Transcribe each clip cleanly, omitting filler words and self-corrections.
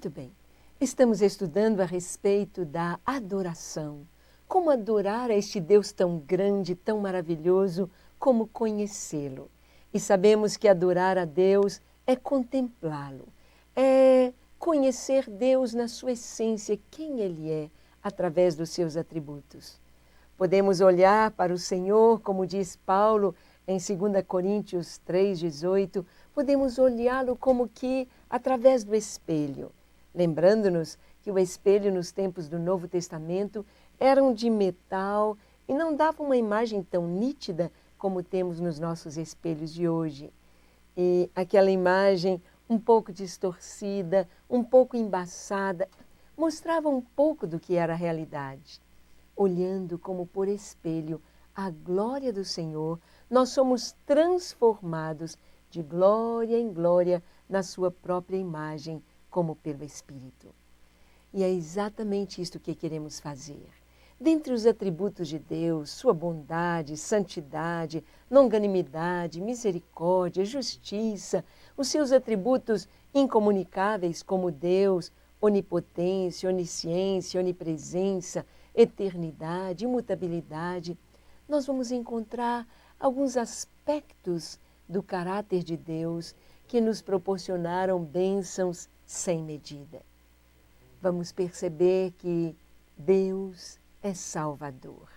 Muito bem, estamos estudando a respeito da adoração. Como adorar a este Deus tão grande, tão maravilhoso, como conhecê-lo. E sabemos que adorar a Deus é contemplá-lo, é conhecer Deus na sua essência, quem Ele é, através dos seus atributos. Podemos olhar para o Senhor, como diz Paulo em 2 Coríntios 3,18, podemos olhá-lo como que através do espelho, lembrando-nos que o espelho nos tempos do Novo Testamento eram de metal e não dava uma imagem tão nítida como temos nos nossos espelhos de hoje. E aquela imagem um pouco distorcida, um pouco embaçada, mostrava um pouco do que era a realidade. Olhando como por espelho a glória do Senhor, nós somos transformados de glória em glória na sua própria imagem, como pelo Espírito. E é exatamente isto que queremos fazer. Dentre os atributos de Deus, sua bondade, santidade, longanimidade, misericórdia, justiça, os seus atributos incomunicáveis como Deus, onipotência, onisciência, onipresença, eternidade, imutabilidade, nós vamos encontrar alguns aspectos do caráter de Deus que nos proporcionaram bênçãos sem medida. Vamos perceber que Deus é Salvador.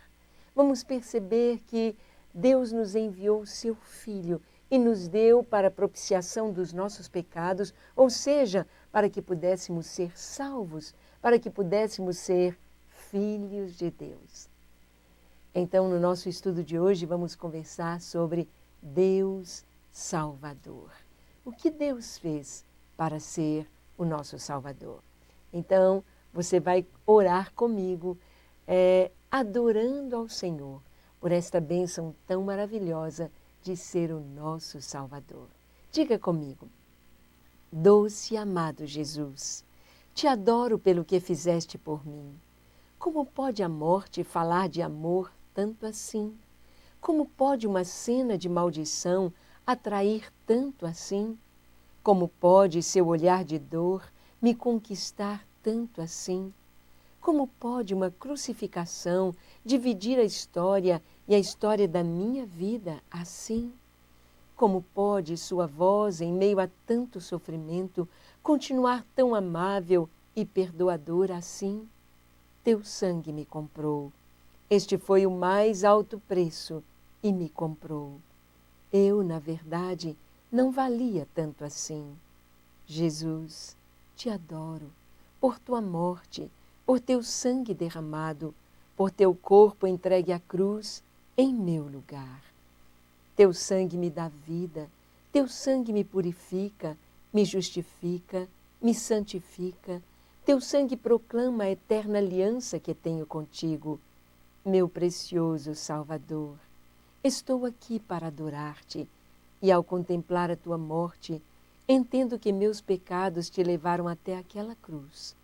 Vamos perceber que Deus nos enviou o seu Filho e nos deu para a propiciação dos nossos pecados, ou seja, para que pudéssemos ser salvos, para que pudéssemos ser filhos de Deus. Então, no nosso estudo de hoje, vamos conversar sobre Deus Salvador. O que Deus fez para ser o nosso Salvador? Então, você vai orar comigo, adorando ao Senhor por esta bênção tão maravilhosa de ser o nosso Salvador. Diga comigo: doce e amado Jesus, te adoro pelo que fizeste por mim. Como pode a morte falar de amor tanto assim? Como pode uma cena de maldição atrair tanto assim? Como pode seu olhar de dor me conquistar tanto assim? Como pode uma crucificação dividir a história e a história da minha vida assim? Como pode sua voz, em meio a tanto sofrimento, continuar tão amável e perdoadora assim? Teu sangue me comprou. Este foi o mais alto preço e me comprou. Eu, na verdade, não valia tanto assim. Jesus, te adoro por tua morte, por teu sangue derramado, por teu corpo entregue à cruz em meu lugar. Teu sangue me dá vida, teu sangue me purifica, me justifica, me santifica. Teu sangue proclama a eterna aliança que tenho contigo. Meu precioso Salvador, estou aqui para adorar-te e ao contemplar a tua morte, entendo que meus pecados te levaram até aquela cruz.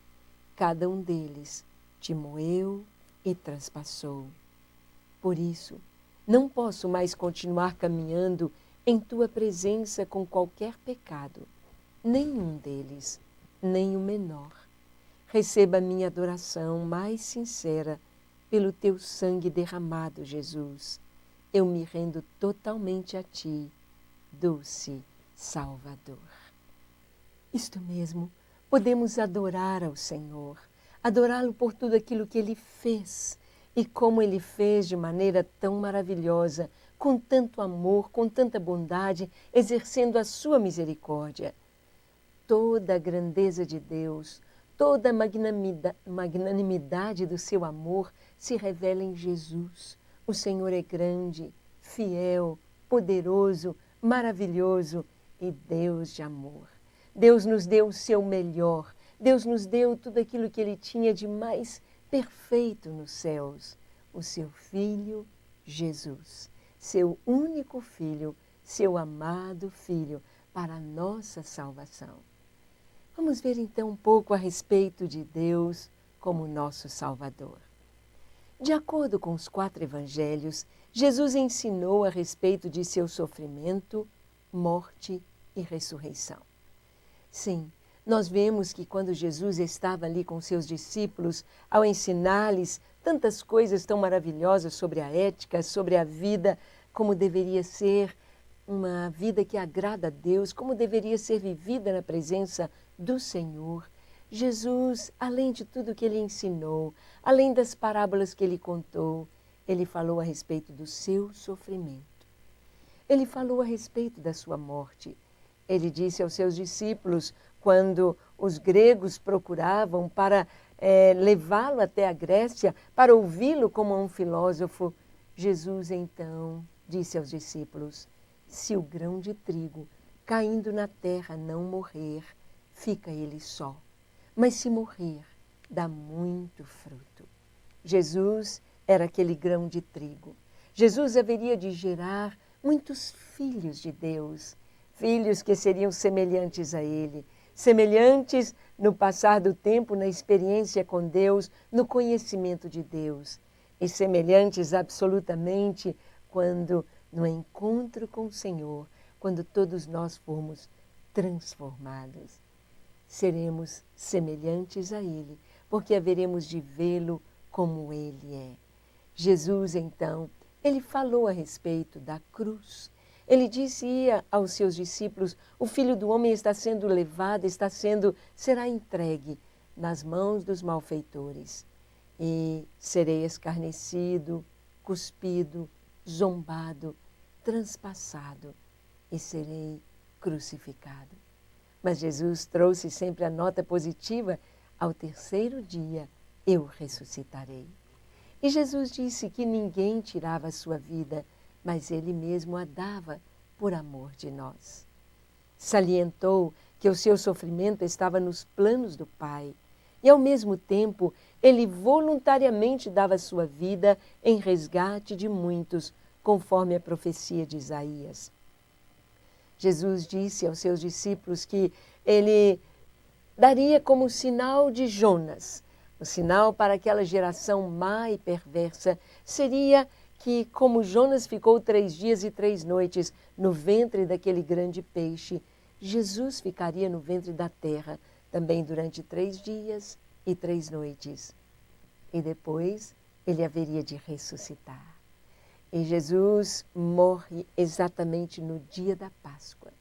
Cada um deles te moeu e transpassou. Por isso, não posso mais continuar caminhando em tua presença com qualquer pecado, nenhum deles, nem o menor. Receba a minha adoração mais sincera pelo teu sangue derramado, Jesus. Eu me rendo totalmente a ti, doce Salvador. Isto mesmo, podemos adorar ao Senhor, adorá-lo por tudo aquilo que Ele fez e como Ele fez de maneira tão maravilhosa, com tanto amor, com tanta bondade, exercendo a sua misericórdia. Toda a grandeza de Deus, toda a magnanimidade do seu amor se revela em Jesus. O Senhor é grande, fiel, poderoso, maravilhoso e Deus de amor. Deus nos deu o seu melhor. Deus nos deu tudo aquilo que Ele tinha de mais perfeito nos céus. O seu Filho, Jesus. Seu único Filho, seu amado Filho, para a nossa salvação. Vamos ver então um pouco a respeito de Deus como nosso Salvador. De acordo com os 4 evangelhos, Jesus ensinou a respeito de seu sofrimento, morte e ressurreição. Sim, Nós vemos que quando Jesus estava ali com seus discípulos, ao ensinar-lhes tantas coisas tão maravilhosas sobre a ética, sobre a vida, como deveria ser uma vida que agrada a Deus, como deveria ser vivida na presença do Senhor. Jesus, além de tudo que ele ensinou, além das parábolas que ele contou, ele falou a respeito do seu sofrimento. Ele falou a respeito da sua morte. Ele disse aos seus discípulos, quando os gregos procuravam para levá-lo até a Grécia, para ouvi-lo como um filósofo, Jesus então disse aos discípulos: se o grão de trigo caindo na terra não morrer, fica ele só. Mas se morrer, dá muito fruto. Jesus era aquele grão de trigo. Jesus haveria de gerar muitos filhos de Deus, filhos que seriam semelhantes a ele, semelhantes no passar do tempo, na experiência com Deus, no conhecimento de Deus, e semelhantes absolutamente quando no encontro com o Senhor, quando todos nós formos transformados. Seremos semelhantes a Ele, porque haveremos de vê-lo como Ele é. Jesus, então, ele falou a respeito da cruz. Ele dizia aos seus discípulos: o Filho do Homem está sendo levado, será entregue nas mãos dos malfeitores. E serei escarnecido, cuspido, zombado, transpassado e serei crucificado. Mas Jesus trouxe sempre a nota positiva: ao terceiro dia eu ressuscitarei. E Jesus disse que ninguém tirava a sua vida, mas Ele mesmo a dava por amor de nós. Salientou que o seu sofrimento estava nos planos do Pai e, ao mesmo tempo, Ele voluntariamente dava sua vida em resgate de muitos, conforme a profecia de Isaías. Jesus disse aos seus discípulos que Ele daria como sinal de Jonas, o sinal para aquela geração má e perversa, seria que, como Jonas ficou 3 dias e 3 noites no ventre daquele grande peixe, Jesus ficaria no ventre da terra também durante 3 dias e 3 noites. E depois ele haveria de ressuscitar. E Jesus morre exatamente no dia da Páscoa,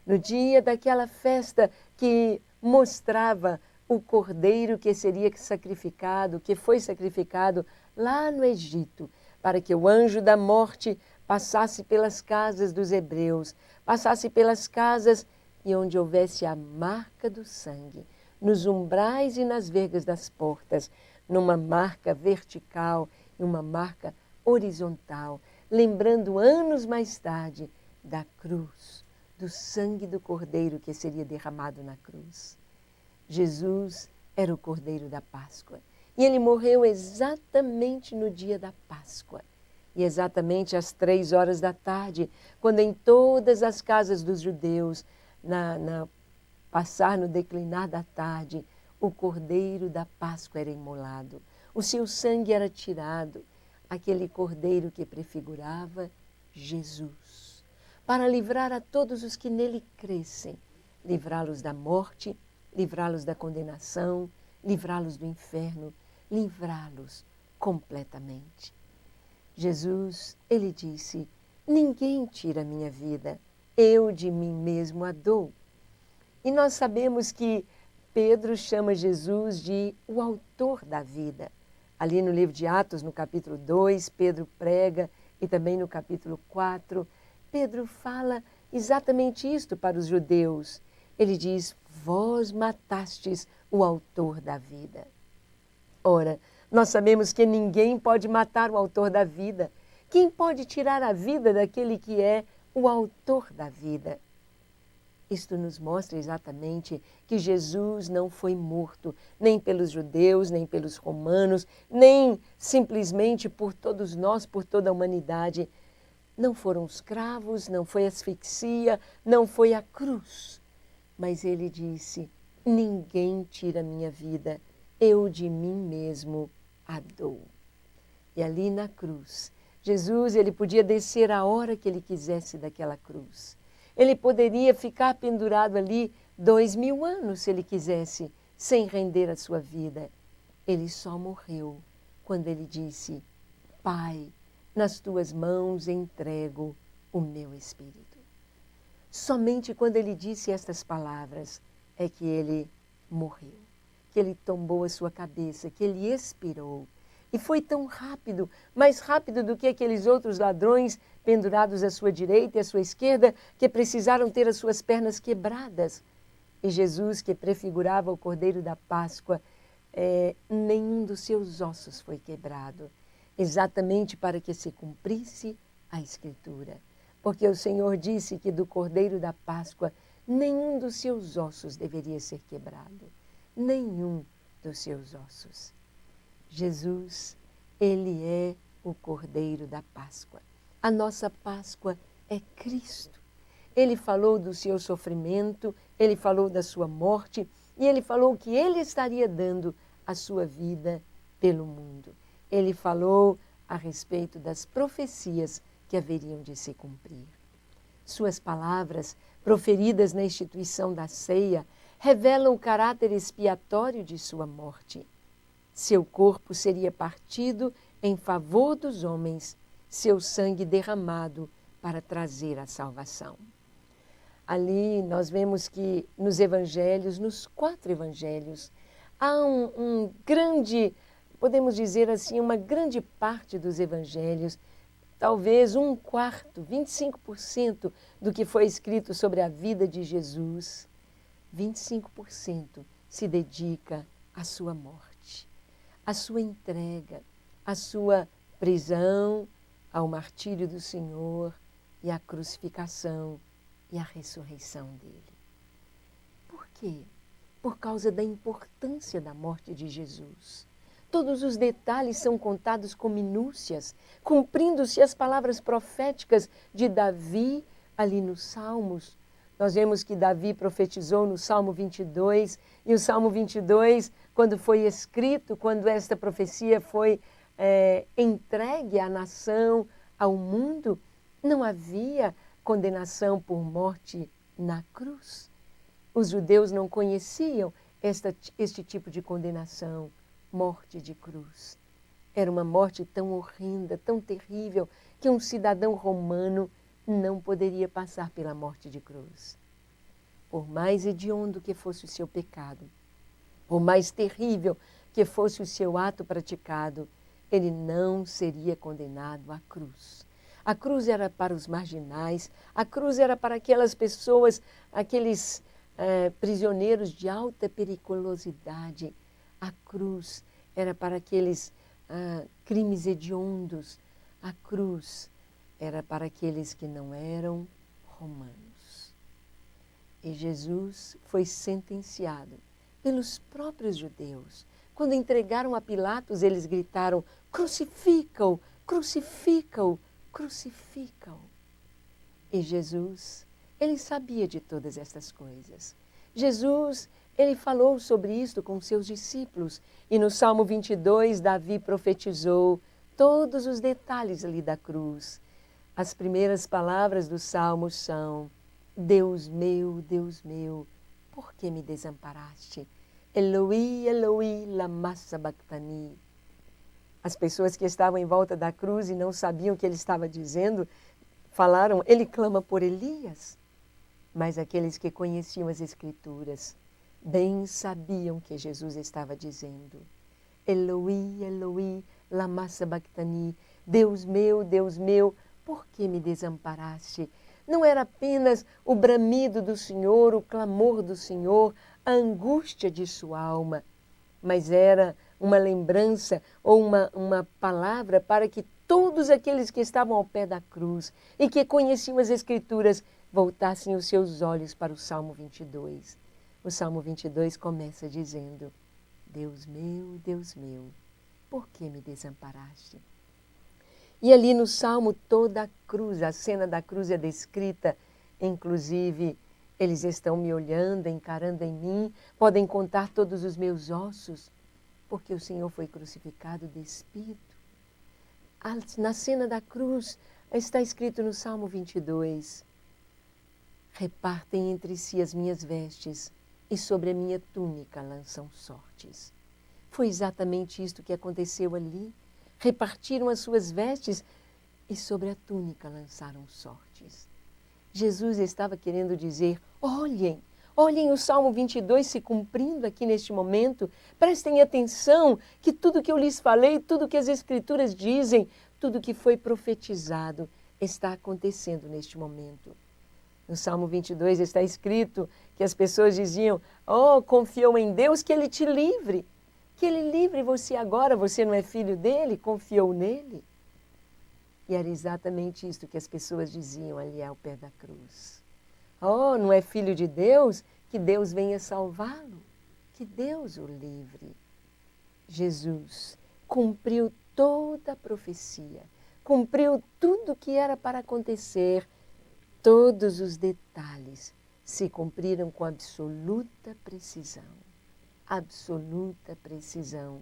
no dia daquela festa que mostrava o cordeiro que seria sacrificado, que foi sacrificado lá no Egito, para que o anjo da morte passasse pelas casas dos hebreus, passasse pelas casas e onde houvesse a marca do sangue, nos umbrais e nas vergas das portas, numa marca vertical e uma marca horizontal, lembrando anos mais tarde da cruz, do sangue do cordeiro que seria derramado na cruz. Jesus era o cordeiro da Páscoa e ele morreu exatamente no dia da Páscoa. E exatamente às 3 horas da tarde, quando em todas as casas dos judeus, passar no declinar da tarde, o cordeiro da Páscoa era imolado. O seu sangue era tirado, aquele cordeiro que prefigurava Jesus, para livrar a todos os que nele crescem, livrá-los da morte, livrá-los da condenação, livrá-los do inferno, livrá-los completamente. Jesus, ele disse: ninguém tira a minha vida, eu de mim mesmo a dou. E nós sabemos que Pedro chama Jesus de o autor da vida. Ali no livro de Atos, no capítulo 2, Pedro prega, e também no capítulo 4, Pedro fala exatamente isto para os judeus. Ele diz: vós matastes o autor da vida. Ora, nós sabemos que ninguém pode matar o autor da vida. Quem pode tirar a vida daquele que é o autor da vida? Isto nos mostra exatamente que Jesus não foi morto, nem pelos judeus, nem pelos romanos, nem simplesmente por todos nós, por toda a humanidade. Não foram os cravos, não foi asfixia, não foi a cruz. Mas ele disse: ninguém tira a minha vida, eu de mim mesmo a dou. E ali na cruz, Jesus, ele podia descer a hora que ele quisesse daquela cruz. Ele poderia ficar pendurado ali 2000 anos, se ele quisesse, sem render a sua vida. Ele só morreu quando ele disse: Pai, nas tuas mãos entrego o meu espírito. Somente quando ele disse estas palavras é que ele morreu, que ele tombou a sua cabeça, que ele expirou. E foi tão rápido, mais rápido do que aqueles outros ladrões pendurados à sua direita e à sua esquerda, que precisaram ter as suas pernas quebradas. E Jesus, que prefigurava o Cordeiro da Páscoa, nenhum dos seus ossos foi quebrado, exatamente para que se cumprisse a Escritura. Porque o Senhor disse que do Cordeiro da Páscoa, nenhum dos seus ossos deveria ser quebrado. Nenhum dos seus ossos. Jesus, ele é o Cordeiro da Páscoa. A nossa Páscoa é Cristo. Ele falou do seu sofrimento, ele falou da sua morte e ele falou que ele estaria dando a sua vida pelo mundo. Ele falou a respeito das profecias que haveriam de se cumprir. Suas palavras, proferidas na instituição da ceia, revelam o caráter expiatório de sua morte. Seu corpo seria partido em favor dos homens, seu sangue derramado para trazer a salvação. Ali nós vemos que nos evangelhos, nos 4 evangelhos, há um grande, podemos dizer assim, uma grande parte dos evangelhos, talvez 1/4, 25% do que foi escrito sobre a vida de Jesus, 25% se dedica à sua morte, à sua entrega, à sua prisão, ao martírio do Senhor e à crucificação e à ressurreição dele. Por quê? Por causa da importância da morte de Jesus. Todos os detalhes são contados com minúcias, cumprindo-se as palavras proféticas de Davi ali nos Salmos. Nós vemos que Davi profetizou no Salmo 22, e o Salmo 22, quando foi escrito, quando esta profecia foi entregue à nação, ao mundo, não havia condenação por morte na cruz. Os judeus não conheciam este tipo de condenação, morte de cruz. Era uma morte tão horrenda, tão terrível, que um cidadão romano não poderia passar pela morte de cruz. Por mais hediondo que fosse o seu pecado, por mais terrível que fosse o seu ato praticado, ele não seria condenado à cruz. A cruz era para os marginais, a cruz era para aquelas pessoas, aqueles prisioneiros de alta periculosidade. A cruz era para aqueles crimes hediondos. A cruz era para aqueles que não eram romanos. E Jesus foi sentenciado pelos próprios judeus. Quando entregaram a Pilatos, eles gritaram: crucifica-o, crucifica-o, crucifica-o. E Jesus, ele sabia de todas estas coisas. Jesus, ele falou sobre isto com seus discípulos. E no Salmo 22, Davi profetizou todos os detalhes ali da cruz. As primeiras palavras do Salmo são: Deus meu, por que me desamparaste? Eloi, Eloi, lama sabachthani. As pessoas que estavam em volta da cruz e não sabiam o que ele estava dizendo, falaram: ele clama por Elias. Mas aqueles que conheciam as Escrituras bem sabiam que Jesus estava dizendo: Eloi, Eloi, lama sabachthani. Deus meu, por que me desamparaste? Não era apenas o bramido do Senhor, o clamor do Senhor, a angústia de sua alma, mas era uma lembrança ou uma palavra para que todos aqueles que estavam ao pé da cruz e que conheciam as Escrituras voltassem os seus olhos para o Salmo 22. O Salmo 22 começa dizendo: Deus meu, por que me desamparaste? E ali no Salmo toda a cruz, a cena da cruz é descrita, inclusive eles estão me olhando, encarando em mim, podem contar todos os meus ossos, porque o Senhor foi crucificado despido. Na cena da cruz está escrito no Salmo 22, repartem entre si as minhas vestes e sobre a minha túnica lançam sortes. Foi exatamente isto que aconteceu ali. Repartiram as suas vestes e sobre a túnica lançaram sortes. Jesus estava querendo dizer, olhem, olhem o Salmo 22 se cumprindo aqui neste momento. Prestem atenção que tudo que eu lhes falei, tudo que as Escrituras dizem, tudo que foi profetizado está acontecendo neste momento. No Salmo 22 está escrito que as pessoas diziam, oh, confiou em Deus que Ele te livre. Que Ele livre você agora, você não é filho dEle, confiou nele. E era exatamente isso que as pessoas diziam ali ao pé da cruz. Oh, não é filho de Deus? Que Deus venha salvá-lo. Que Deus o livre. Jesus cumpriu toda a profecia, cumpriu tudo o que era para acontecer. Todos os detalhes se cumpriram com absoluta precisão. Absoluta precisão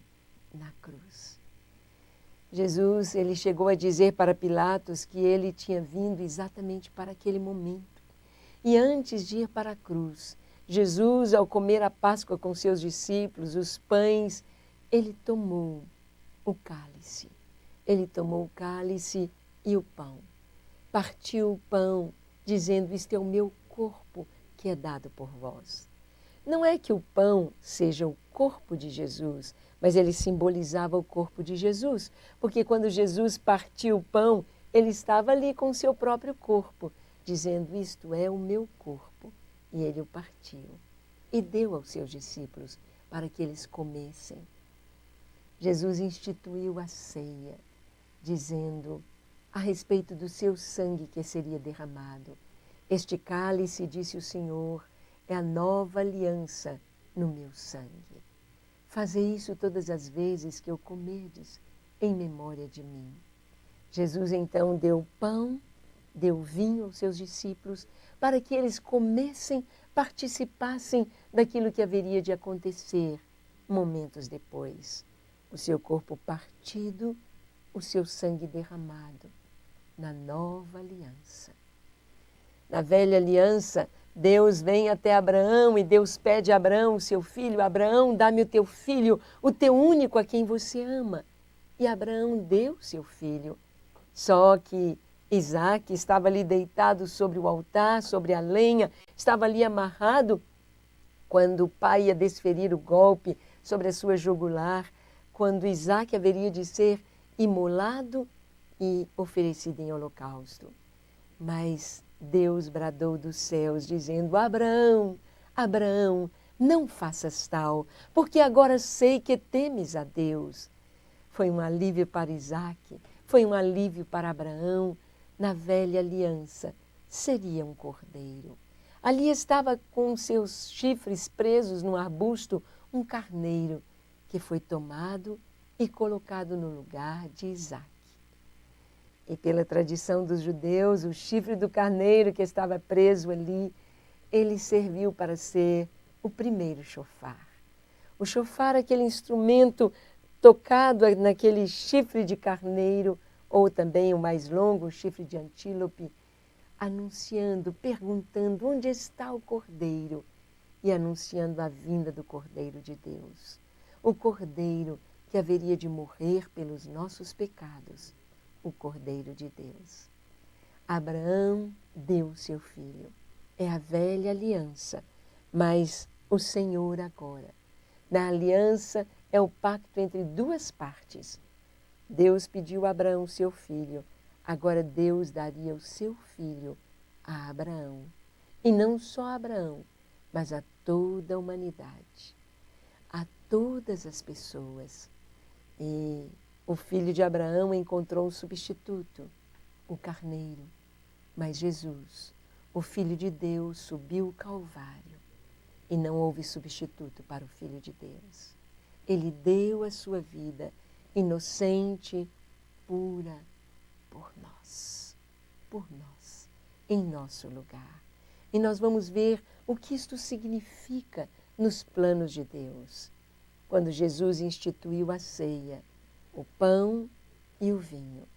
na cruz. Jesus, ele chegou a dizer para Pilatos que ele tinha vindo exatamente para aquele momento. E antes de ir para a cruz, Jesus, ao comer a Páscoa com seus discípulos, os pães, ele tomou o cálice. Ele tomou o cálice e o pão. Partiu o pão, dizendo, isto é o meu corpo que é dado por vós. Não é que o pão seja o corpo de Jesus, mas ele simbolizava o corpo de Jesus, porque quando Jesus partiu o pão, ele estava ali com o seu próprio corpo, dizendo, isto é o meu corpo. E ele o partiu e deu aos seus discípulos para que eles comessem. Jesus instituiu a ceia, dizendo a respeito do seu sangue que seria derramado. Este cálice, disse o Senhor, é a nova aliança no meu sangue. Fazei isso todas as vezes que eu comerdes, em memória de mim. Jesus então deu pão, deu vinho aos seus discípulos, para que eles comessem, participassem daquilo que haveria de acontecer momentos depois. O seu corpo partido, o seu sangue derramado, na nova aliança. Na velha aliança, Deus vem até Abraão e Deus pede a Abraão, seu filho, Abraão, dá-me o teu filho, o teu único a quem você ama. E Abraão deu seu filho. Só que Isaque estava ali deitado sobre o altar, sobre a lenha, estava ali amarrado, quando o pai ia desferir o golpe sobre a sua jugular, quando Isaque haveria de ser imolado e oferecido em holocausto. Mas Deus bradou dos céus, dizendo, Abraão, Abraão, não faças tal, porque agora sei que temes a Deus. Foi um alívio para Isaque, foi um alívio para Abraão. Na velha aliança, seria um cordeiro. Ali estava com seus chifres presos num arbusto, um carneiro, que foi tomado e colocado no lugar de Isaque. E pela tradição dos judeus, o chifre do carneiro que estava preso ali, ele serviu para ser o primeiro chofar. O chofar, aquele instrumento tocado naquele chifre de carneiro, ou também o mais longo, o chifre de antílope, anunciando, perguntando onde está o cordeiro e anunciando a vinda do Cordeiro de Deus. O Cordeiro que haveria de morrer pelos nossos pecados, o Cordeiro de Deus. Abraão deu seu filho. É a velha aliança, mas o Senhor agora. Na aliança é o pacto entre duas partes. Deus pediu a Abraão seu filho, agora Deus daria o seu filho a Abraão. E não só a Abraão, mas a toda a humanidade, a todas as pessoas. E o filho de Abraão encontrou um substituto, o carneiro. Mas Jesus, o Filho de Deus, subiu o Calvário e não houve substituto para o Filho de Deus. Ele deu a sua vida inocente, pura, por nós, em nosso lugar. E nós vamos ver o que isto significa nos planos de Deus. Quando Jesus instituiu a ceia, o pão e o vinho.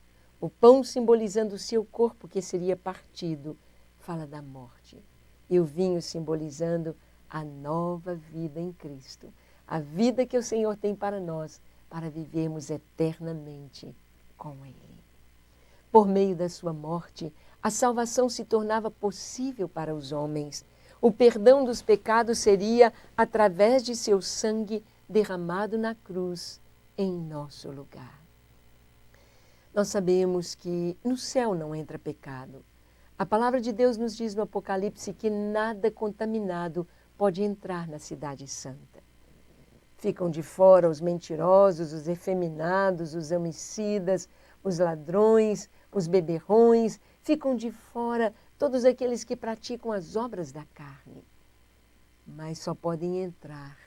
O pão simbolizando o seu corpo que seria partido, fala da morte. e o vinho simbolizando a nova vida em Cristo. A vida que o Senhor tem para nós, para vivermos eternamente com Ele. Por meio da sua morte, a salvação se tornava possível para os homens. O perdão dos pecados seria através de seu sangue derramado na cruz em nosso lugar. Nós sabemos que no céu não entra pecado. A palavra de Deus nos diz no Apocalipse que nada contaminado pode entrar na cidade santa. Ficam de fora os mentirosos, os efeminados, os homicidas, os ladrões, os beberrões, ficam de fora todos aqueles que praticam as obras da carne. Mas só podem entrar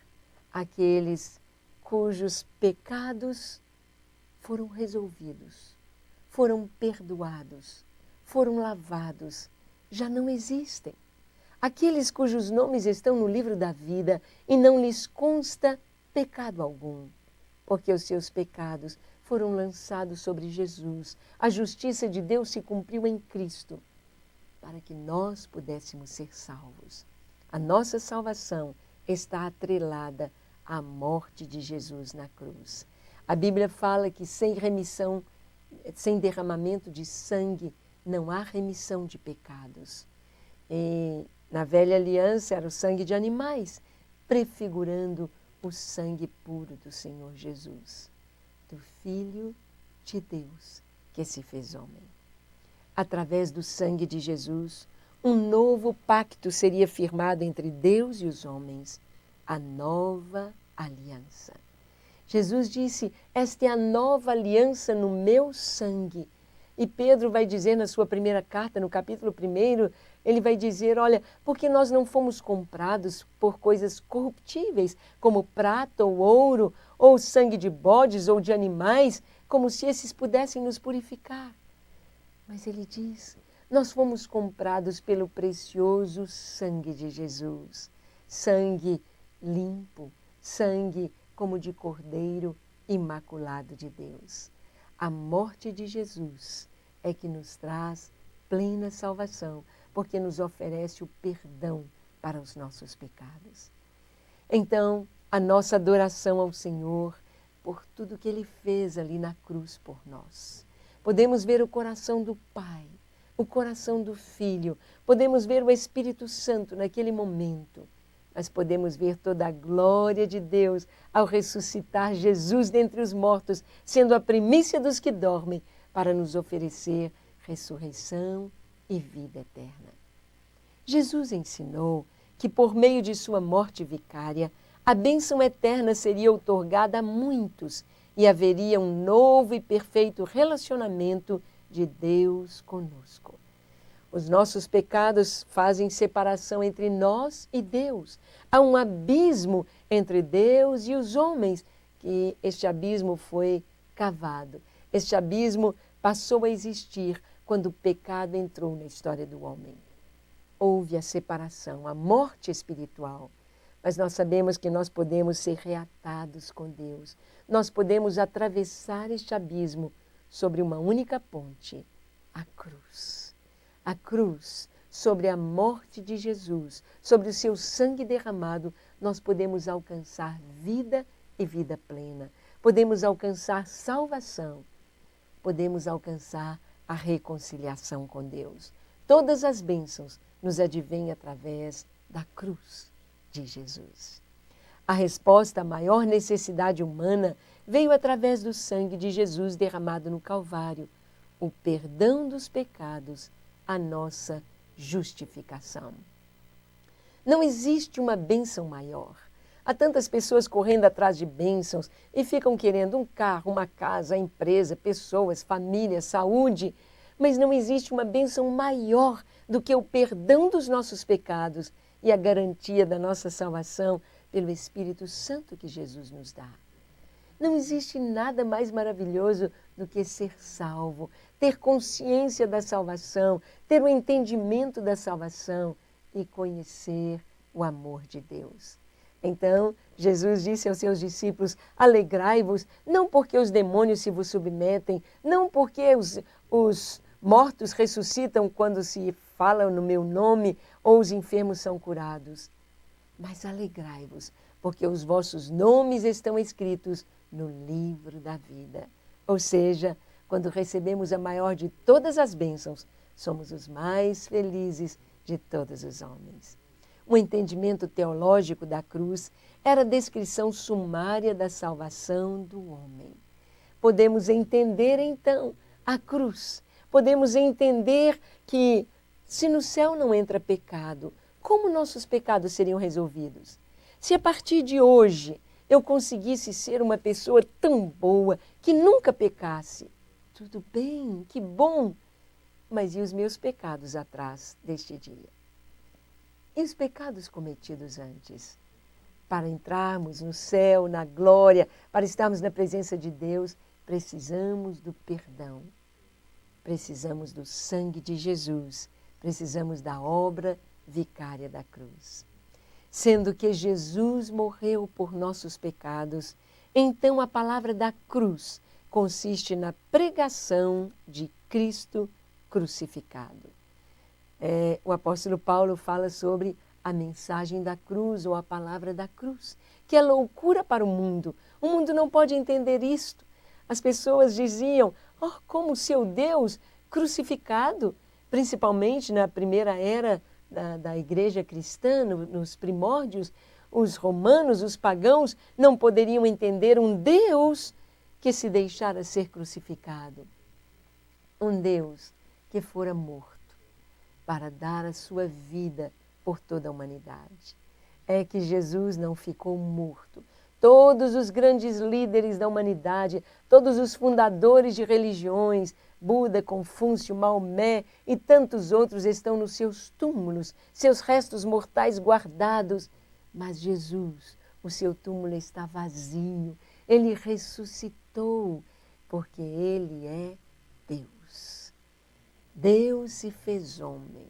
aqueles cujos pecados foram resolvidos, foram perdoados, foram lavados, já não existem. Aqueles cujos nomes estão no livro da vida e não lhes consta pecado algum, porque os seus pecados foram lançados sobre Jesus. A justiça de Deus se cumpriu em Cristo, para que nós pudéssemos ser salvos. A nossa salvação está atrelada à morte de Jesus na cruz. A Bíblia fala que sem remissão, sem derramamento de sangue, não há remissão de pecados. E na velha aliança era o sangue de animais, prefigurando o sangue puro do Senhor Jesus, do Filho de Deus que se fez homem. Através do sangue de Jesus, um novo pacto seria firmado entre Deus e os homens, a nova aliança. Jesus disse, esta é a nova aliança no meu sangue. E Pedro vai dizer na sua primeira carta, no capítulo 1, ele vai dizer, olha, porque nós não fomos comprados por coisas corruptíveis, como prata ou ouro, ou sangue de bodes ou de animais, como se esses pudessem nos purificar. Mas ele diz, nós fomos comprados pelo precioso sangue de Jesus. Sangue limpo, sangue como de cordeiro imaculado de Deus. A morte de Jesus é que nos traz plena salvação, porque nos oferece o perdão para os nossos pecados. Então, a nossa adoração ao Senhor por tudo que Ele fez ali na cruz por nós. Podemos ver o coração do Pai, o coração do Filho, podemos ver o Espírito Santo naquele momento, mas podemos ver toda a glória de Deus ao ressuscitar Jesus dentre os mortos, sendo a primícia dos que dormem, para nos oferecer ressurreição e vida eterna. Jesus ensinou que por meio de sua morte vicária, a bênção eterna seria outorgada a muitos e haveria um novo e perfeito relacionamento de Deus conosco. Os nossos pecados fazem separação entre nós e Deus. Há um abismo entre Deus e os homens, que este abismo foi cavado. Este abismo passou a existir quando o pecado entrou na história do homem. Houve a separação, a morte espiritual. Mas nós sabemos que nós podemos ser reatados com Deus. Nós podemos atravessar este abismo sobre uma única ponte, a cruz. A cruz, sobre a morte de Jesus, sobre o seu sangue derramado, nós podemos alcançar vida e vida plena. Podemos alcançar salvação. Podemos alcançar a reconciliação com Deus. Todas as bênçãos nos advêm através da cruz de Jesus. A resposta à maior necessidade humana veio através do sangue de Jesus derramado no Calvário, o perdão dos pecados, a nossa justificação. Não existe uma bênção maior. Há tantas pessoas correndo atrás de bênçãos e ficam querendo um carro, uma casa, empresa, pessoas, família, saúde, mas não existe uma bênção maior do que o perdão dos nossos pecados e a garantia da nossa salvação pelo Espírito Santo que Jesus nos dá. Não existe nada mais maravilhoso do que ser salvo, ter consciência da salvação, ter o entendimento da salvação e conhecer o amor de Deus. Então, Jesus disse aos seus discípulos, alegrai-vos, não porque os demônios se vos submetem, não porque os mortos ressuscitam quando se fala no meu nome, ou os enfermos são curados. Mas alegrai-vos, porque os vossos nomes estão escritos no livro da vida. Ou seja, quando recebemos a maior de todas as bênçãos, somos os mais felizes de todos os homens. O entendimento teológico da cruz era a descrição sumária da salvação do homem. Podemos entender, então, a cruz. Podemos entender que, se no céu não entra pecado, como nossos pecados seriam resolvidos? Se a partir de hoje eu conseguisse ser uma pessoa tão boa que nunca pecasse, tudo bem, que bom, mas e os meus pecados atrás deste dia? E os pecados cometidos antes? Para entrarmos no céu, na glória, para estarmos na presença de Deus, precisamos do perdão. Precisamos do sangue de Jesus. Precisamos da obra vicária da cruz. Sendo que Jesus morreu por nossos pecados, então a palavra da cruz consiste na pregação de Cristo crucificado. O apóstolo Paulo fala sobre a mensagem da cruz, ou a palavra da cruz, que é loucura para o mundo. O mundo não pode entender isto. As pessoas diziam, como o seu Deus crucificado, principalmente na primeira era da igreja cristã, nos primórdios, os romanos, os pagãos, não poderiam entender um Deus que se deixara ser crucificado. Um Deus que fora morto para dar a sua vida por toda a humanidade. É que Jesus não ficou morto. Todos os grandes líderes da humanidade, todos os fundadores de religiões, Buda, Confúcio, Maomé e tantos outros estão nos seus túmulos, seus restos mortais guardados. Mas Jesus, o seu túmulo está vazio. Ele ressuscitou, porque Ele é Deus. Deus se fez homem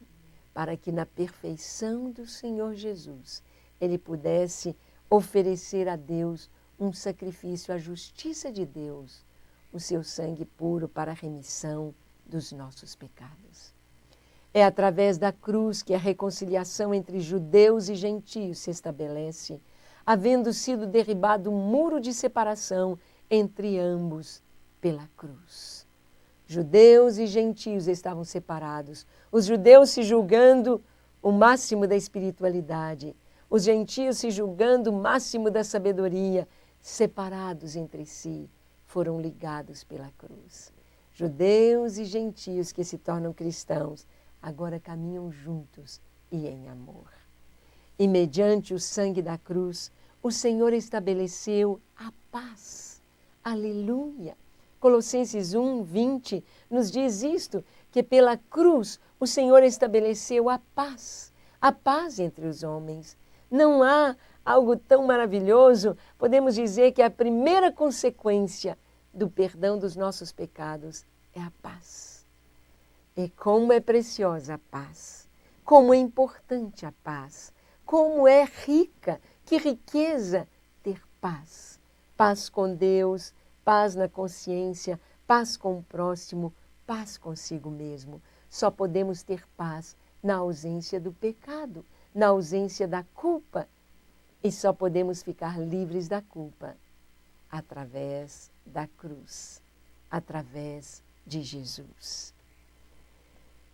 para que na perfeição do Senhor Jesus Ele pudesse oferecer a Deus um sacrifício, a justiça de Deus, o seu sangue puro para a remissão dos nossos pecados. É através da cruz que a reconciliação entre judeus e gentios se estabelece, havendo sido derribado um muro de separação entre ambos pela cruz. Judeus e gentios estavam separados, os judeus se julgando o máximo da espiritualidade, os gentios se julgando o máximo da sabedoria, separados entre si, foram ligados pela cruz. Judeus e gentios que se tornam cristãos, agora caminham juntos e em amor. E mediante o sangue da cruz, o Senhor estabeleceu a paz. Aleluia! Colossenses 1:20 nos diz isto, que pela cruz o Senhor estabeleceu a paz entre os homens. Não há algo tão maravilhoso, podemos dizer que a primeira consequência do perdão dos nossos pecados é a paz. E como é preciosa a paz, como é importante a paz, como é rica, que riqueza ter paz. Paz com Deus, paz na consciência, paz com o próximo, paz consigo mesmo. Só podemos ter paz na ausência do pecado, na ausência da culpa. E só podemos ficar livres da culpa através da cruz, através de Jesus.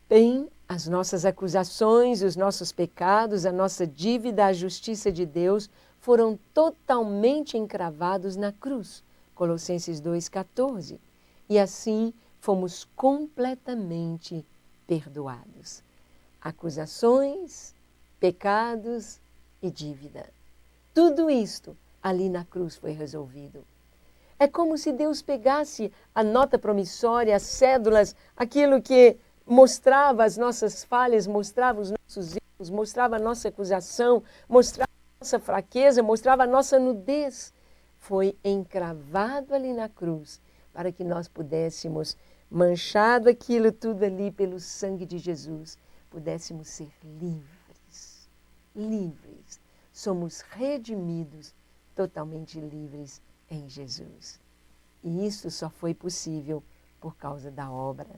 Bem, as nossas acusações, os nossos pecados, a nossa dívida à justiça de Deus foram totalmente encravados na cruz. Colossenses 2,14. E assim fomos completamente perdoados. Acusações, pecados e dívida. Tudo isto ali na cruz foi resolvido. É como se Deus pegasse a nota promissória, as cédulas, aquilo que mostrava as nossas falhas, mostrava os nossos erros, mostrava a nossa acusação, mostrava a nossa fraqueza, mostrava a nossa nudez. Foi encravado ali na cruz para que nós pudéssemos, manchado aquilo tudo ali pelo sangue de Jesus, pudéssemos ser livres. Livres. Somos redimidos, totalmente livres em Jesus. E isso só foi possível por causa da obra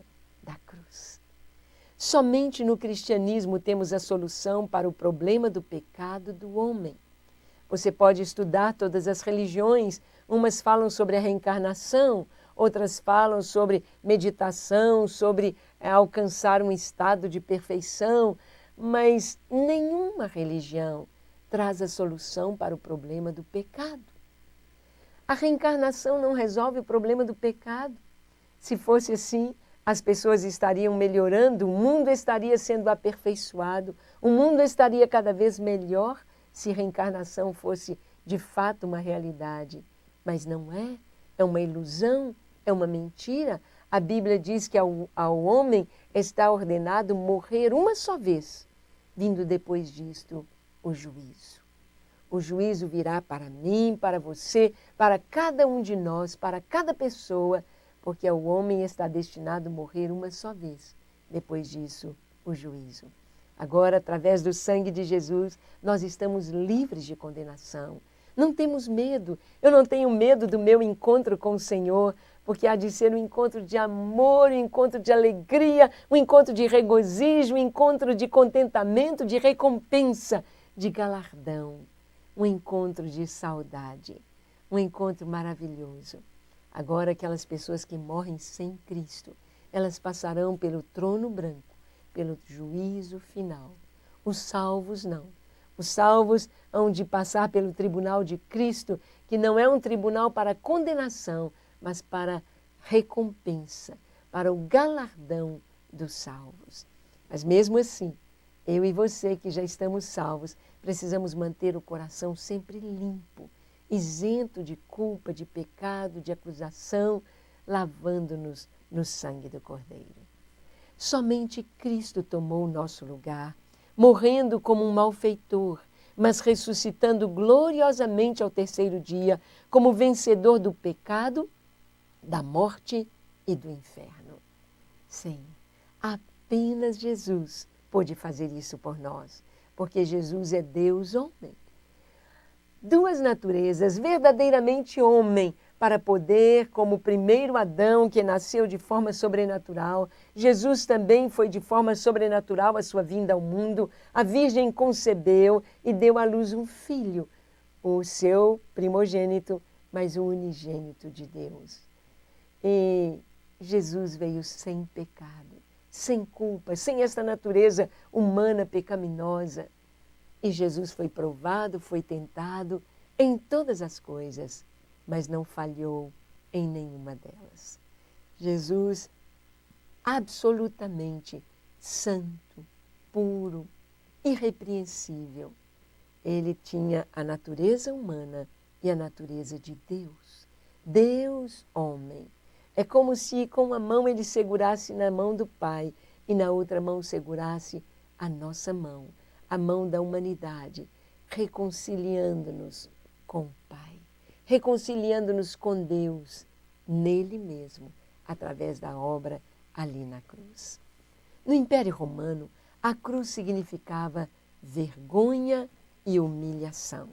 da cruz. Somente no cristianismo temos a solução para o problema do pecado do homem. Você pode estudar todas as religiões, umas falam sobre a reencarnação, outras falam sobre meditação, sobre alcançar um estado de perfeição, mas nenhuma religião traz a solução para o problema do pecado. A reencarnação não resolve o problema do pecado. Se fosse assim, as pessoas estariam melhorando, o mundo estaria sendo aperfeiçoado, o mundo estaria cada vez melhor se reencarnação fosse de fato uma realidade. Mas não é, é uma ilusão, é uma mentira. A Bíblia diz que ao homem está ordenado morrer uma só vez, vindo depois disto o juízo. O juízo virá para mim, para você, para cada um de nós, para cada pessoa, porque o homem está destinado a morrer uma só vez. Depois disso, o juízo. Agora, através do sangue de Jesus, nós estamos livres de condenação. Não temos medo. Eu não tenho medo do meu encontro com o Senhor, porque há de ser um encontro de amor, um encontro de alegria, um encontro de regozijo, um encontro de contentamento, de recompensa, de galardão. Um encontro de saudade, um encontro maravilhoso. Agora, aquelas pessoas que morrem sem Cristo, elas passarão pelo trono branco, pelo juízo final. Os salvos não. Os salvos hão de passar pelo tribunal de Cristo, que não é um tribunal para condenação, mas para recompensa, para o galardão dos salvos. Mas mesmo assim, eu e você que já estamos salvos, precisamos manter o coração sempre limpo, isento de culpa, de pecado, de acusação, lavando-nos no sangue do Cordeiro. Somente Cristo tomou o nosso lugar, morrendo como um malfeitor, mas ressuscitando gloriosamente ao terceiro dia, como vencedor do pecado, da morte e do inferno. Sim, apenas Jesus pôde fazer isso por nós, porque Jesus é Deus homem. Duas naturezas, verdadeiramente homem, para poder, como o primeiro Adão que nasceu de forma sobrenatural, Jesus também foi de forma sobrenatural a sua vinda ao mundo, a Virgem concebeu e deu à luz um filho, o seu primogênito, mas o unigênito de Deus. E Jesus veio sem pecado, sem culpa, sem esta natureza humana pecaminosa. E Jesus foi provado, foi tentado em todas as coisas, mas não falhou em nenhuma delas. Jesus, absolutamente santo, puro, irrepreensível. Ele tinha a natureza humana e a natureza de Deus. Deus, homem. É como se com uma mão ele segurasse na mão do Pai e na outra mão segurasse a nossa mão, a mão da humanidade, reconciliando-nos com o Pai, reconciliando-nos com Deus, nele mesmo, através da obra ali na cruz. No Império Romano, a cruz significava vergonha e humilhação.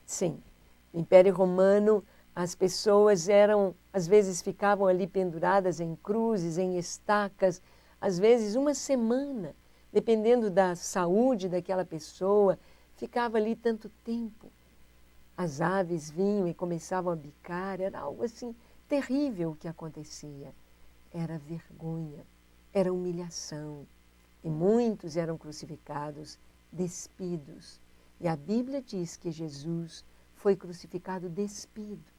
Sim, no Império Romano, as pessoas às vezes ficavam ali penduradas em cruzes, em estacas, às vezes uma semana, dependendo da saúde daquela pessoa, ficava ali tanto tempo. As aves vinham e começavam a bicar, era algo assim terrível o que acontecia. Era vergonha, era humilhação. E muitos eram crucificados, despidos. E a Bíblia diz que Jesus foi crucificado despido.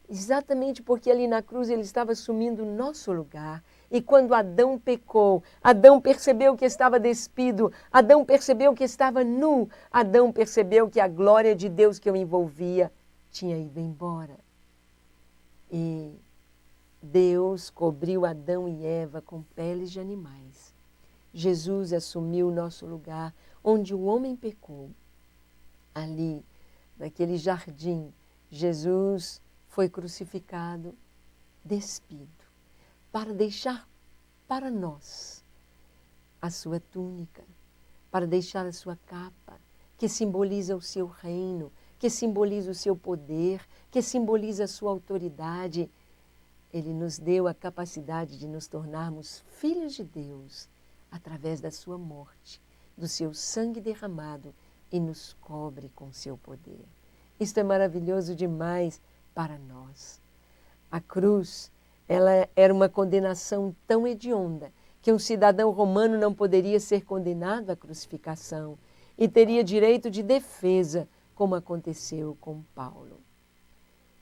Exatamente porque ali na cruz ele estava assumindo o nosso lugar. E quando Adão pecou, Adão percebeu que estava despido, Adão percebeu que estava nu, Adão percebeu que a glória de Deus que o envolvia tinha ido embora. E Deus cobriu Adão e Eva com peles de animais. Jesus assumiu o nosso lugar onde o homem pecou. Ali, naquele jardim, Jesus foi crucificado, despido, para deixar para nós a sua túnica, para deixar a sua capa, que simboliza o seu reino, que simboliza o seu poder, que simboliza a sua autoridade. Ele nos deu a capacidade de nos tornarmos filhos de Deus através da sua morte, do seu sangue derramado e nos cobre com seu poder. Isto é maravilhoso demais para nós. A cruz, ela era uma condenação tão hedionda que um cidadão romano não poderia ser condenado à crucificação e teria direito de defesa, como aconteceu com Paulo.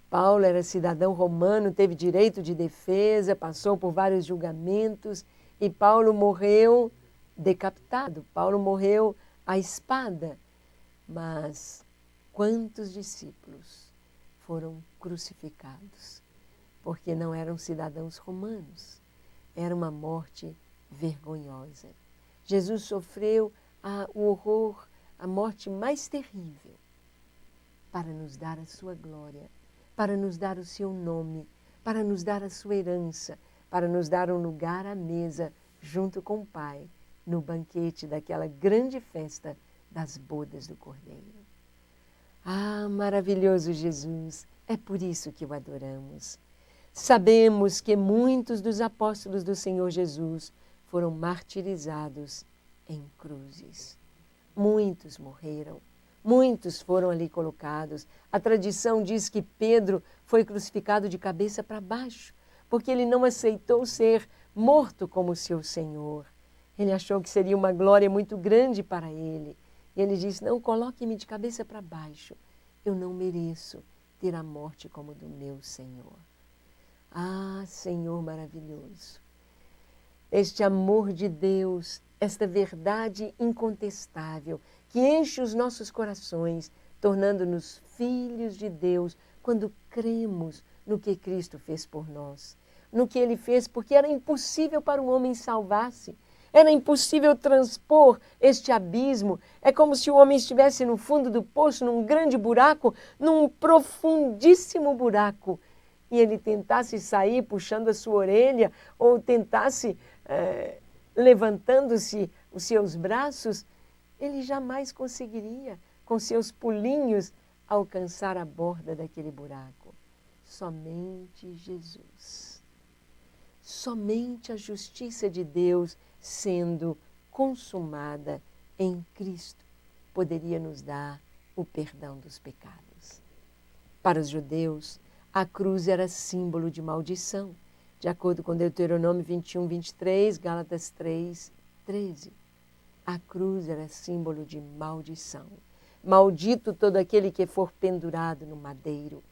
Paulo era cidadão romano, teve direito de defesa, passou por vários julgamentos e Paulo morreu decapitado, Paulo morreu à espada. Mas quantos discípulos foram crucificados? Porque não eram cidadãos romanos. Era uma morte vergonhosa. Jesus sofreu o horror, a morte mais terrível, para nos dar a sua glória, para nos dar o seu nome, para nos dar a sua herança, para nos dar um lugar à mesa junto com o Pai, no banquete daquela grande festa das bodas do Cordeiro. Ah, maravilhoso Jesus! É por isso que o adoramos. Sabemos que muitos dos apóstolos do Senhor Jesus foram martirizados em cruzes. Muitos morreram, muitos foram ali colocados. A tradição diz que Pedro foi crucificado de cabeça para baixo, porque ele não aceitou ser morto como seu Senhor. Ele achou que seria uma glória muito grande para ele. E ele disse, não, coloque-me de cabeça para baixo. Eu não mereço ter a morte como do meu Senhor. Ah, Senhor maravilhoso! Este amor de Deus, esta verdade incontestável, que enche os nossos corações, tornando-nos filhos de Deus, quando cremos no que Cristo fez por nós. No que Ele fez, porque era impossível para o homem salvar-se. Era impossível transpor este abismo. É como se o homem estivesse no fundo do poço, num grande buraco, num profundíssimo buraco. E ele tentasse sair puxando a sua orelha, ou tentasse, levantando-se os seus braços, ele jamais conseguiria, com seus pulinhos, alcançar a borda daquele buraco. Somente Jesus. Somente a justiça de Deus sendo consumada em Cristo poderia nos dar o perdão dos pecados. Para os judeus, a cruz era símbolo de maldição, de acordo com Deuteronômio 21, 23, Gálatas 3, 13. A cruz era símbolo de maldição. Maldito todo aquele que for pendurado no madeiro.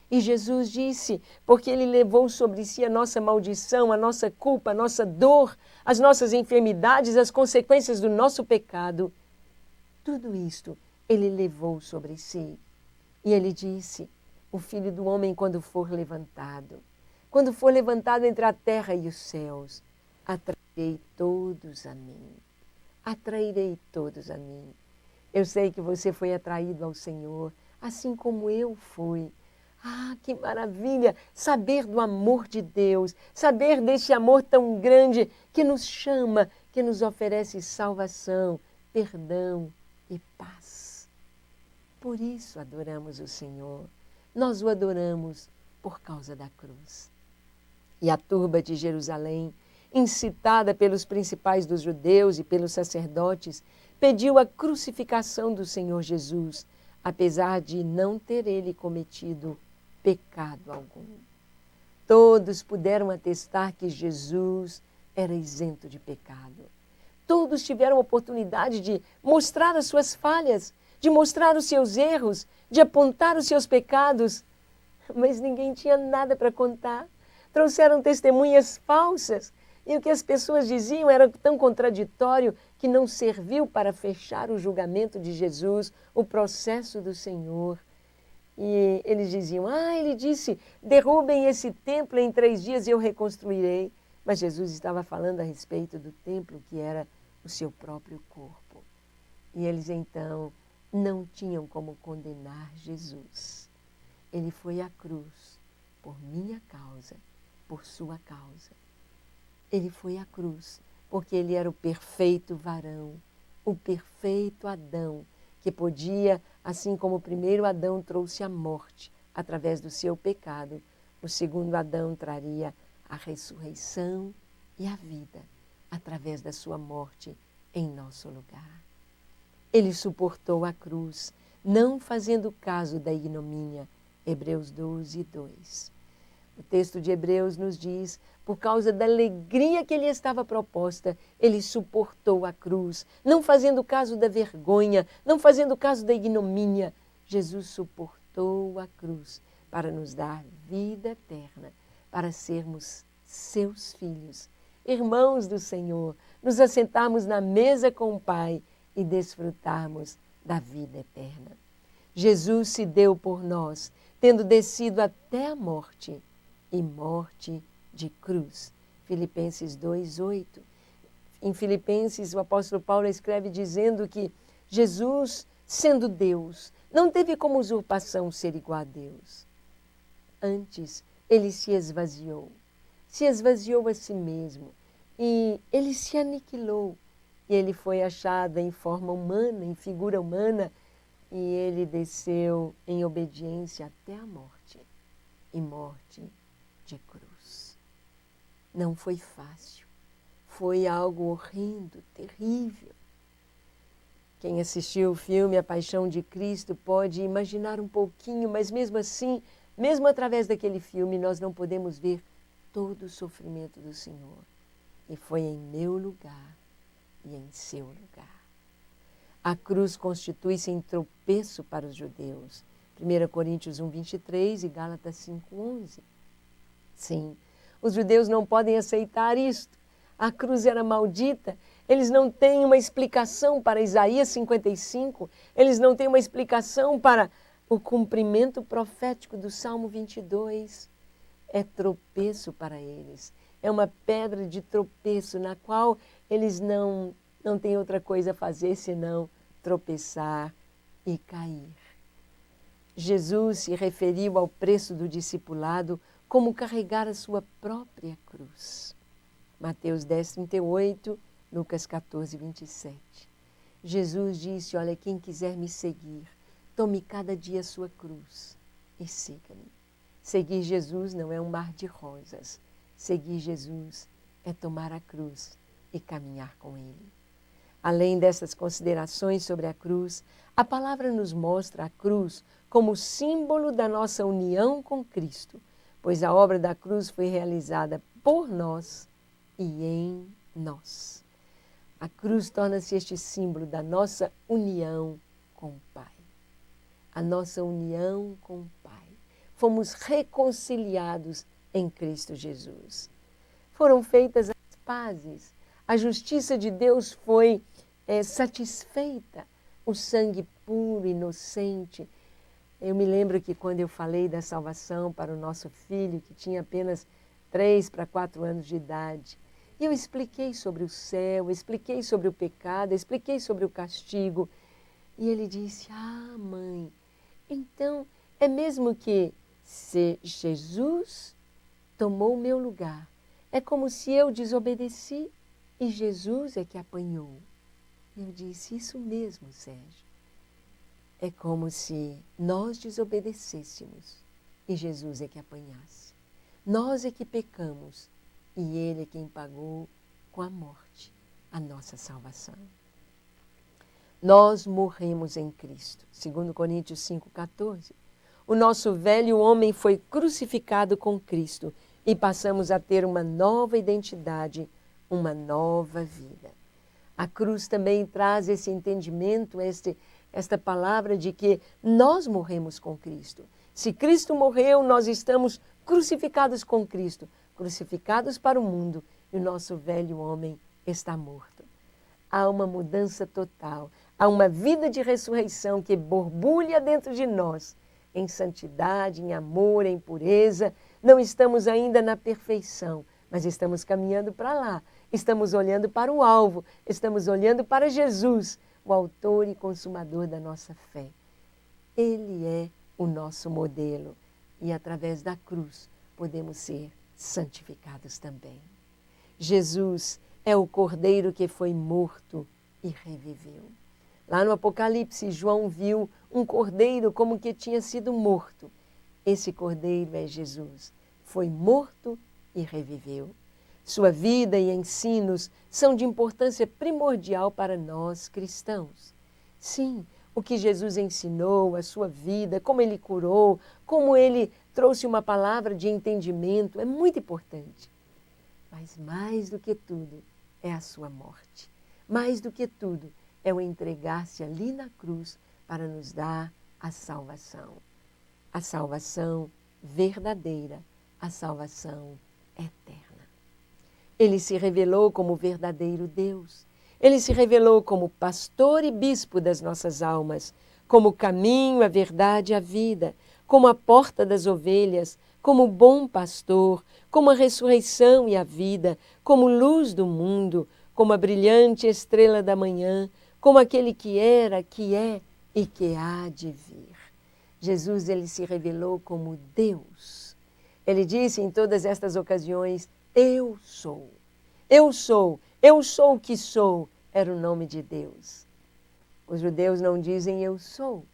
E Jesus disse, porque Ele levou sobre si a nossa maldição, a nossa culpa, a nossa dor, as nossas enfermidades, as consequências do nosso pecado. Tudo isto Ele levou sobre si. E Ele disse, o Filho do Homem, quando for levantado entre a terra e os céus, atrairei todos a mim. Atrairei todos a mim. Eu sei que você foi atraído ao Senhor, assim como eu fui. Ah, que maravilha saber do amor de Deus, saber deste amor tão grande que nos chama, que nos oferece salvação, perdão e paz. Por isso adoramos o Senhor. Nós o adoramos por causa da cruz. E a turba de Jerusalém, incitada pelos principais dos judeus e pelos sacerdotes, pediu a crucificação do Senhor Jesus, apesar de não ter ele cometido pecado algum. Todos puderam atestar que Jesus era isento de pecado. Todos tiveram a oportunidade de mostrar as suas falhas, de mostrar os seus erros, de apontar os seus pecados, mas ninguém tinha nada para contar. Trouxeram testemunhas falsas e o que as pessoas diziam era tão contraditório que não serviu para fechar o julgamento de Jesus, o processo do Senhor. E eles diziam, ele disse, derrubem esse templo em 3 dias e eu reconstruirei. Mas Jesus estava falando a respeito do templo que era o seu próprio corpo. E eles então não tinham como condenar Jesus. Ele foi à cruz por minha causa, por sua causa. Ele foi à cruz porque ele era o perfeito varão, o perfeito Adão, que podia, assim como o primeiro Adão trouxe a morte através do seu pecado, O segundo Adão traria a ressurreição e a vida através da sua morte em nosso lugar. Ele suportou a cruz, não fazendo caso da ignomínia. Hebreus 12, 2. O texto de Hebreus nos diz, por causa da alegria que lhe estava proposta, ele suportou a cruz, não fazendo caso da vergonha, não fazendo caso da ignomínia. Jesus suportou a cruz para nos dar vida eterna, para sermos seus filhos, irmãos do Senhor, nos assentarmos na mesa com o Pai e desfrutarmos da vida eterna. Jesus se deu por nós, tendo descido até a morte, e morte de cruz. Filipenses 2:8. Em Filipenses, o apóstolo Paulo escreve dizendo que Jesus, sendo Deus, não teve como usurpação ser igual a Deus. Antes, ele se esvaziou a si mesmo, e ele se aniquilou, e ele foi achado em forma humana, em figura humana, e ele desceu em obediência até a morte, e morte de cruz. Não foi fácil, foi algo horrendo, terrível. Quem assistiu o filme A Paixão de Cristo pode imaginar um pouquinho, mas mesmo assim, mesmo através daquele filme, nós não podemos ver todo o sofrimento do Senhor. E foi em meu lugar e em seu lugar. A cruz constitui-se em tropeço para os judeus. 1 Coríntios 1:23 e Gálatas 5:11. Sim, os judeus não podem aceitar isto. A cruz era maldita. Eles não têm uma explicação para Isaías 55. Eles não têm uma explicação para o cumprimento profético do Salmo 22. É tropeço para eles. É uma pedra de tropeço na qual eles não têm outra coisa a fazer senão tropeçar e cair. Jesus se referiu ao preço do discipulado como carregar a sua própria cruz. Mateus 10:38, Lucas 14:27. Jesus disse, olha, quem quiser me seguir, tome cada dia a sua cruz e siga-me. Seguir Jesus não é um mar de rosas. Seguir Jesus é tomar a cruz e caminhar com Ele. Além dessas considerações sobre a cruz, a palavra nos mostra a cruz como símbolo da nossa união com Cristo, pois a obra da cruz foi realizada por nós e em nós. A cruz torna-se este símbolo da nossa união com o Pai. A nossa união com o Pai. Fomos reconciliados em Cristo Jesus. Foram feitas as pazes. A justiça de Deus foi satisfeita. O sangue puro, inocente. Eu me lembro que quando eu falei da salvação para o nosso filho, que tinha apenas 3 para 4 anos de idade, eu expliquei sobre o céu, expliquei sobre o pecado, expliquei sobre o castigo. E ele disse, mãe, então é mesmo que se Jesus tomou o meu lugar, é como se eu desobedeci e Jesus é que apanhou. Eu disse, isso mesmo, Sérgio. É como se nós desobedecêssemos e Jesus é que apanhasse. Nós é que pecamos e Ele é quem pagou com a morte a nossa salvação. Nós morremos em Cristo. 2 Coríntios 5:14. O nosso velho homem foi crucificado com Cristo e passamos a ter uma nova identidade, uma nova vida. A cruz também traz esse entendimento, esta palavra de que nós morremos com Cristo. Se Cristo morreu, nós estamos crucificados com Cristo, crucificados para o mundo, e o nosso velho homem está morto. Há uma mudança total, há uma vida de ressurreição que borbulha dentro de nós, em santidade, em amor, em pureza. Não estamos ainda na perfeição, mas estamos caminhando para lá. Estamos olhando para o alvo, estamos olhando para Jesus, o autor e consumador da nossa fé. Ele é o nosso modelo e através da cruz podemos ser santificados também. Jesus é o Cordeiro que foi morto e reviveu. Lá no Apocalipse, João viu um cordeiro como que tinha sido morto. Esse cordeiro é Jesus, foi morto e reviveu. Sua vida e ensinos são de importância primordial para nós cristãos. Sim, o que Jesus ensinou, a sua vida, como ele curou, como ele trouxe uma palavra de entendimento, é muito importante. Mas mais do que tudo é a sua morte. Mais do que tudo é o entregar-se ali na cruz para nos dar a salvação. A salvação verdadeira, a salvação eterna. Ele se revelou como verdadeiro Deus. Ele se revelou como pastor e bispo das nossas almas, como o caminho, a verdade e a vida, como a porta das ovelhas, como o bom pastor, como a ressurreição e a vida, como luz do mundo, como a brilhante estrela da manhã, como aquele que era, que é e que há de vir. Jesus, ele se revelou como Deus. Ele disse em todas estas ocasiões, eu sou, eu sou, eu sou o que sou, era o nome de Deus. Os judeus não dizem eu sou,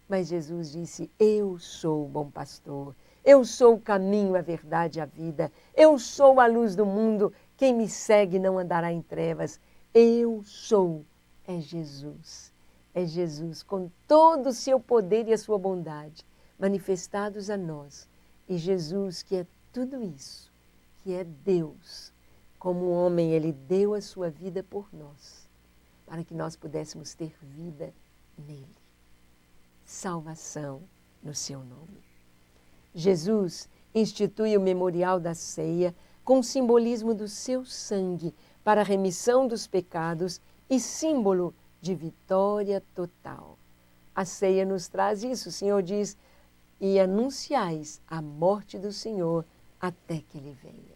mas Jesus disse, eu sou o bom pastor, eu sou o caminho, a verdade e a vida, eu sou a luz do mundo, quem me segue não andará em trevas, eu sou, é Jesus com todo o seu poder e a sua bondade, manifestados a nós, e Jesus que é tudo isso, que é Deus, como homem, ele deu a sua vida por nós, para que nós pudéssemos ter vida nele. Salvação no seu nome. Jesus institui o memorial da ceia com o simbolismo do seu sangue para a remissão dos pecados e símbolo de vitória total. A ceia nos traz isso. O Senhor diz, e anunciais a morte do Senhor até que Ele venha.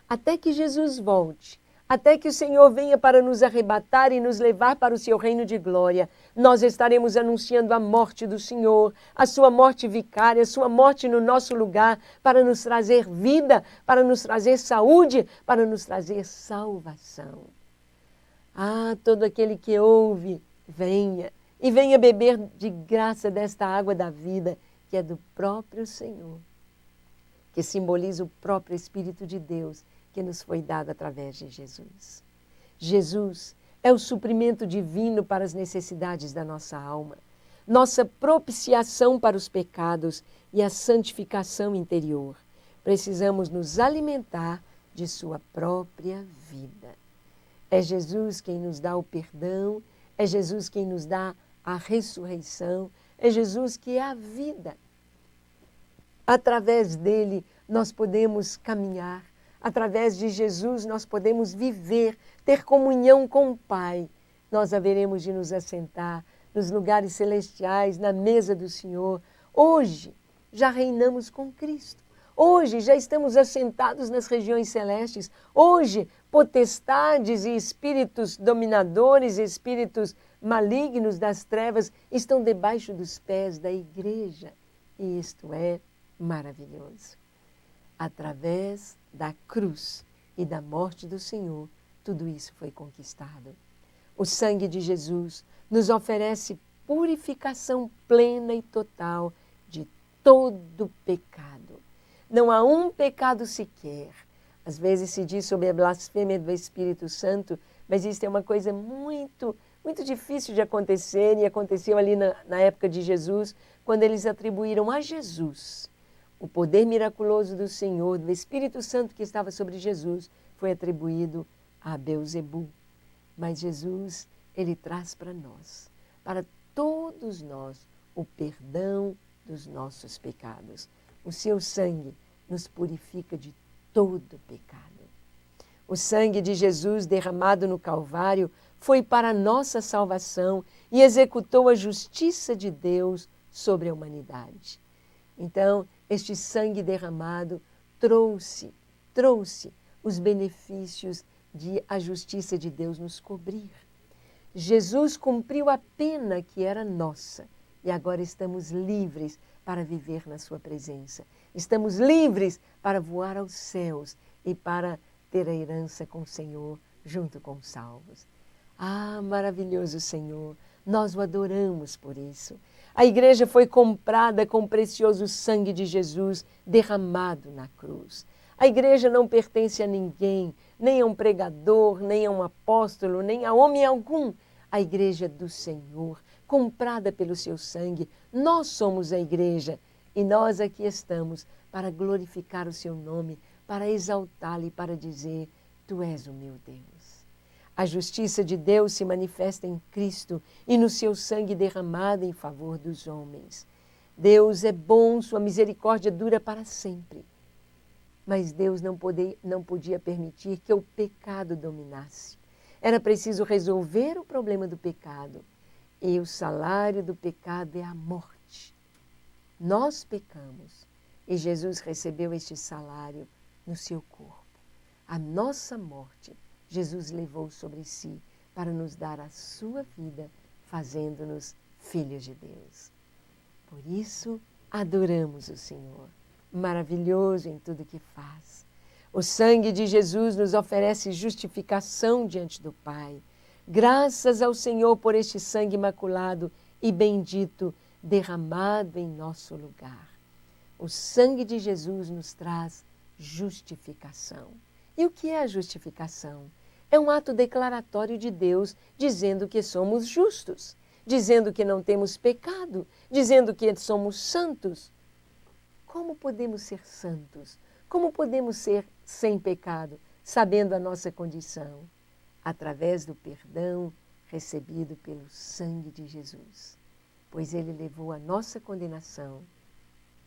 Até que Jesus volte, até que o Senhor venha para nos arrebatar e nos levar para o seu reino de glória, nós estaremos anunciando a morte do Senhor, a sua morte vicária, a sua morte no nosso lugar, para nos trazer vida, para nos trazer saúde, para nos trazer salvação. Ah, todo aquele que ouve, venha, e venha beber de graça desta água da vida, que é do próprio Senhor, que simboliza o próprio Espírito de Deus, que nos foi dado através de Jesus. Jesus é o suprimento divino para as necessidades da nossa alma, nossa propiciação para os pecados e a santificação interior. Precisamos nos alimentar de sua própria vida. É Jesus quem nos dá o perdão, é Jesus quem nos dá a ressurreição, é Jesus que é a vida. Através dele nós podemos caminhar, através de Jesus nós podemos viver, ter comunhão com o Pai. Nós haveremos de nos assentar nos lugares celestiais, na mesa do Senhor. Hoje já reinamos com Cristo. Hoje já estamos assentados nas regiões celestes. Hoje, potestades e espíritos dominadores, espíritos malignos das trevas estão debaixo dos pés da igreja. E isto é maravilhoso. Através da cruz e da morte do Senhor, tudo isso foi conquistado. O sangue de Jesus nos oferece purificação plena e total de todo pecado. Não há um pecado sequer. Às vezes se diz sobre a blasfêmia do Espírito Santo, mas isso é uma coisa muito difícil de acontecer, e aconteceu ali na época de Jesus, quando eles atribuíram a Jesus o poder miraculoso do Senhor, do Espírito Santo que estava sobre Jesus, foi atribuído a Beelzebul. Mas Jesus, ele traz para nós, para todos nós, o perdão dos nossos pecados. O seu sangue nos purifica de todo pecado. O sangue de Jesus derramado no Calvário foi para a nossa salvação e executou a justiça de Deus sobre a humanidade. Então, este sangue derramado trouxe os benefícios de a justiça de Deus nos cobrir. Jesus cumpriu a pena que era nossa e agora estamos livres para viver na sua presença. Estamos livres para voar aos céus e para ter a herança com o Senhor junto com os salvos. Ah, maravilhoso Senhor, nós o adoramos por isso. A igreja foi comprada com o precioso sangue de Jesus derramado na cruz. A igreja não pertence a ninguém, nem a um pregador, nem a um apóstolo, nem a homem algum. A igreja é do Senhor, comprada pelo seu sangue. Nós somos a igreja e nós aqui estamos para glorificar o seu nome, para exaltá-lo e para dizer: Tu és o meu Deus. A justiça de Deus se manifesta em Cristo e no seu sangue derramado em favor dos homens. Deus é bom, sua misericórdia dura para sempre. Mas Deus não podia permitir que o pecado dominasse. Era preciso resolver o problema do pecado. E o salário do pecado é a morte. Nós pecamos e Jesus recebeu este salário no seu corpo. A nossa morte, Jesus levou sobre si para nos dar a sua vida, fazendo-nos filhos de Deus. Por isso, adoramos o Senhor, maravilhoso em tudo que faz. O sangue de Jesus nos oferece justificação diante do Pai. Graças ao Senhor por este sangue imaculado e bendito derramado em nosso lugar. O sangue de Jesus nos traz justificação. E o que é a justificação? É um ato declaratório de Deus dizendo que somos justos, dizendo que não temos pecado, dizendo que somos santos. Como podemos ser santos? Como podemos ser sem pecado, sabendo a nossa condição? Através do perdão recebido pelo sangue de Jesus, pois ele levou a nossa condenação.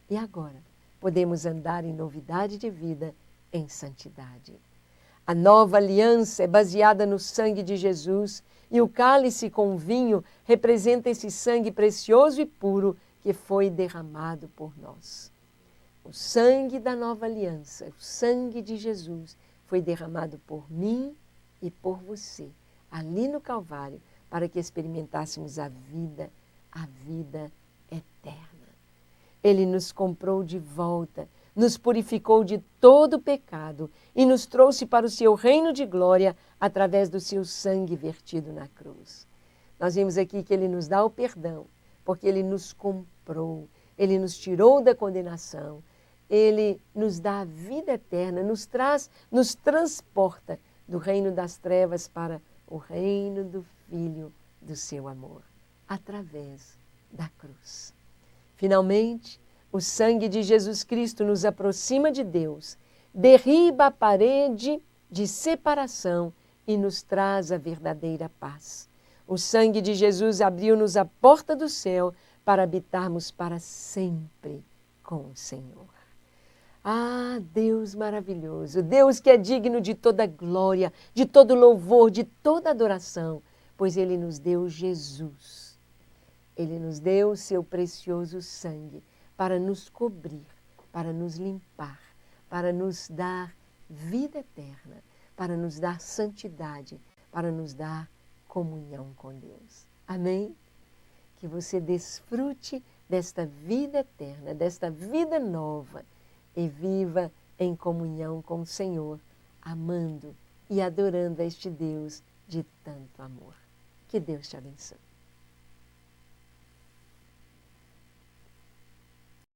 E agora podemos andar em novidade de vida, em santidade. A nova aliança é baseada no sangue de Jesus e o cálice com vinho representa esse sangue precioso e puro que foi derramado por nós. O sangue da nova aliança, o sangue de Jesus, foi derramado por mim e por você, ali no Calvário, para que experimentássemos a vida eterna. Ele nos comprou de volta, nos purificou de todo pecado e nos trouxe para o seu reino de glória através do seu sangue vertido na cruz. Nós vimos aqui que ele nos dá o perdão, porque ele nos comprou, ele nos tirou da condenação, ele nos dá a vida eterna, nos transporta do reino das trevas para o reino do Filho do seu amor, através da cruz. Finalmente, o sangue de Jesus Cristo nos aproxima de Deus, derriba a parede de separação e nos traz a verdadeira paz. O sangue de Jesus abriu-nos a porta do céu para habitarmos para sempre com o Senhor. Ah, Deus maravilhoso, Deus que é digno de toda glória, de todo louvor, de toda adoração, pois Ele nos deu Jesus. Ele nos deu o seu precioso sangue para nos cobrir, para nos limpar, para nos dar vida eterna, para nos dar santidade, para nos dar comunhão com Deus. Amém? Que você desfrute desta vida eterna, desta vida nova e viva em comunhão com o Senhor, amando e adorando a este Deus de tanto amor. Que Deus te abençoe.